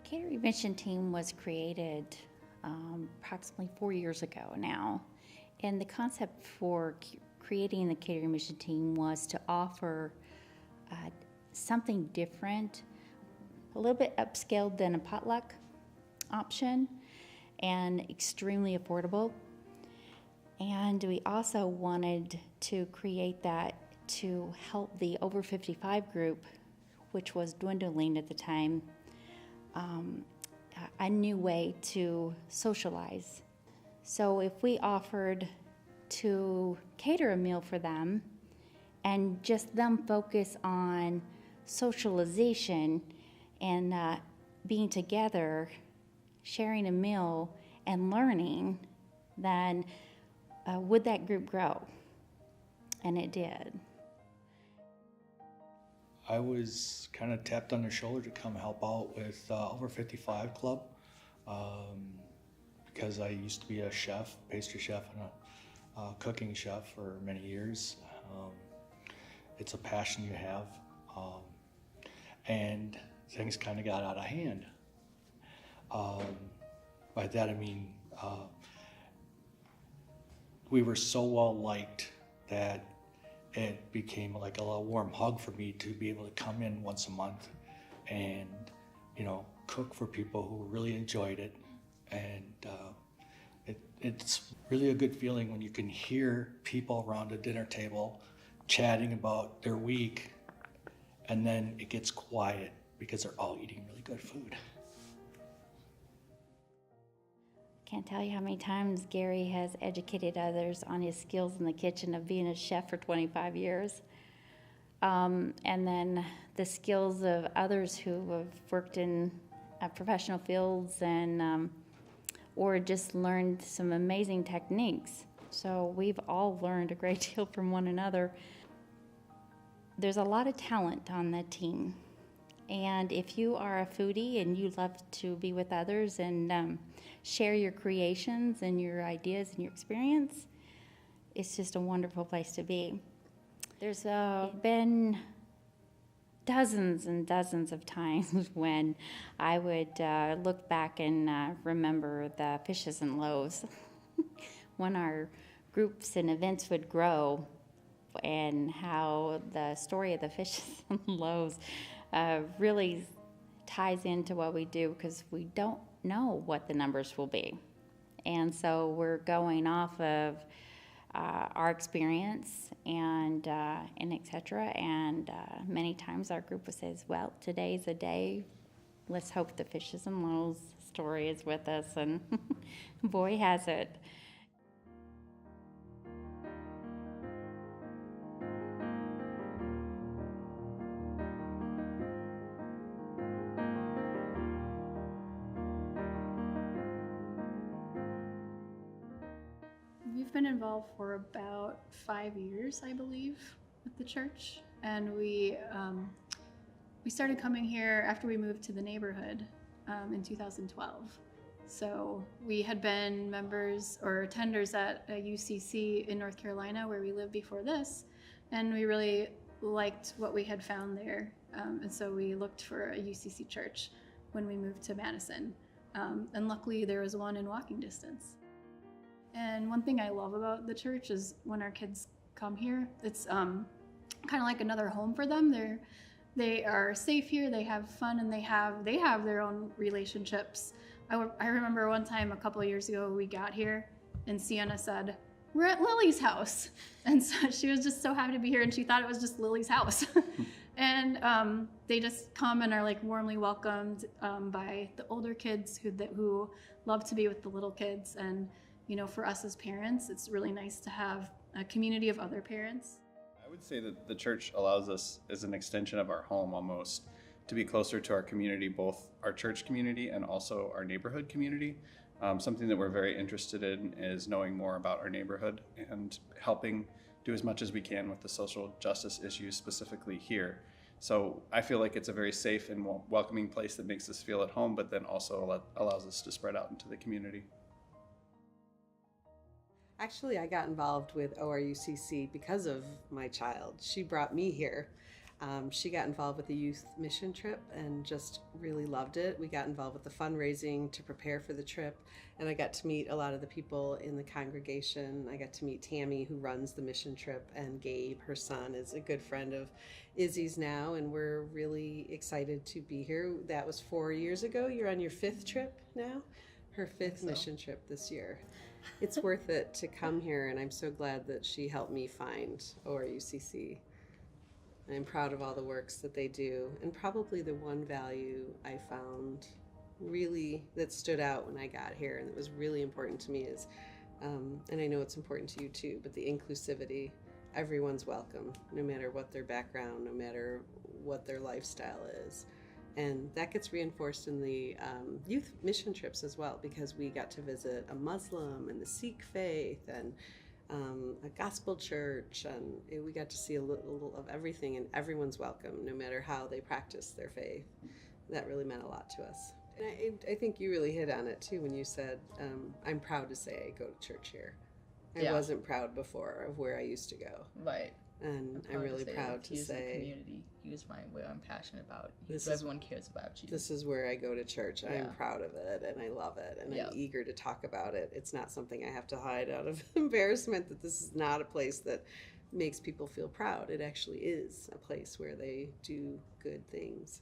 Catering mission team was created approximately 4 years ago now. And the concept for creating the catering mission team was to offer something different, a little bit upscaled than a potluck option, and extremely affordable. And we also wanted to create that to help the over 55 group, which was dwindling at the time, a new way to socialize. So if we offered to cater a meal for them and just them focus on socialization and being together, sharing a meal and learning, then would that group grow? And it did. I was kind of tapped on the shoulder to come help out with Over 55 Club because I used to be a chef, pastry chef, and a cooking chef for many years. It's a passion you have, and things kind of got out of hand. By that I mean we were so well liked that it became like a little warm hug for me to be able to come in once a month and, cook for people who really enjoyed it. And it's really a good feeling when you can hear people around a dinner table chatting about their week, and then it gets quiet because they're all eating really good food. Can't tell you how many times Gary has educated others on his skills in the kitchen of being a chef for 25 years. And then the skills of others who have worked in professional fields and or just learned some amazing techniques. So we've all learned a great deal from one another. There's a lot of talent on the team. And if you are a foodie and you love to be with others and share your creations and your ideas and your experience, it's just a wonderful place to be. There's been dozens and dozens of times when I would look back and remember the fishes and loaves when our groups and events would grow, and how the story of the fishes and loaves really ties into what we do, because we don't know what the numbers will be. And so we're going off of our experience and et cetera. And many times our group says, well, today's a day. Let's hope the fishes and loaves story is with us. And boy, has it. We've been involved for about 5 years, I believe, with the church, and we started coming here after we moved to the neighborhood in 2012. So we had been members or attenders at a UCC in North Carolina where we lived before this, and we really liked what we had found there, and so we looked for a UCC church when we moved to Madison, and luckily there was one in walking distance. And one thing I love about the church is when our kids come here, it's kind of like another home for them. They are safe here, they have fun, and they have their own relationships. I remember one time a couple of years ago we got here and Sienna said, "We're at Lily's house." And so she was just so happy to be here, and she thought it was just Lily's house. And they just come and are like warmly welcomed by the older kids who love to be with the little kids. And for us as parents, it's really nice to have a community of other parents. I would say that the church allows us, as an extension of our home almost, to be closer to our community, both our church community and also our neighborhood community. Something that we're very interested in is knowing more about our neighborhood and helping do as much as we can with the social justice issues specifically here. So I feel like it's a very safe and welcoming place that makes us feel at home, but then also allows us to spread out into the community. Actually, I got involved with ORUCC because of my child. She brought me here. She got involved with the youth mission trip and just really loved it. We got involved with the fundraising to prepare for the trip, and I got to meet a lot of the people in the congregation. I got to meet Tammy, who runs the mission trip, and Gabe, her son, is a good friend of Izzy's now, and we're really excited to be here. That was 4 years ago. You're on your 5th trip now? Her 5th mission trip this year. It's worth it to come here, and I'm so glad that she helped me find ORUCC. I'm proud of all the works that they do. And probably the one value I found really that stood out when I got here and that was really important to me is, and I know it's important to you too, but the inclusivity. Everyone's welcome, no matter what their background, no matter what their lifestyle is. And that gets reinforced in the youth mission trips as well, because we got to visit a Muslim and the Sikh faith and a gospel church, and we got to see a little of everything, and everyone's welcome no matter how they practice their faith. That really meant a lot to us. And I think you really hit on it too when you said, I'm proud to say I go to church here. I wasn't proud before of where I used to go. Right. And I'm really proud to use the say community. Use what I'm passionate about. This Use what is- everyone cares about you. this is where I go to church. Yeah. I'm proud of it and I love it and Yeah. I'm eager to talk about it. It's not something I have to hide out of embarrassment that this is not a place that makes people feel proud. It actually is a place where they do good things.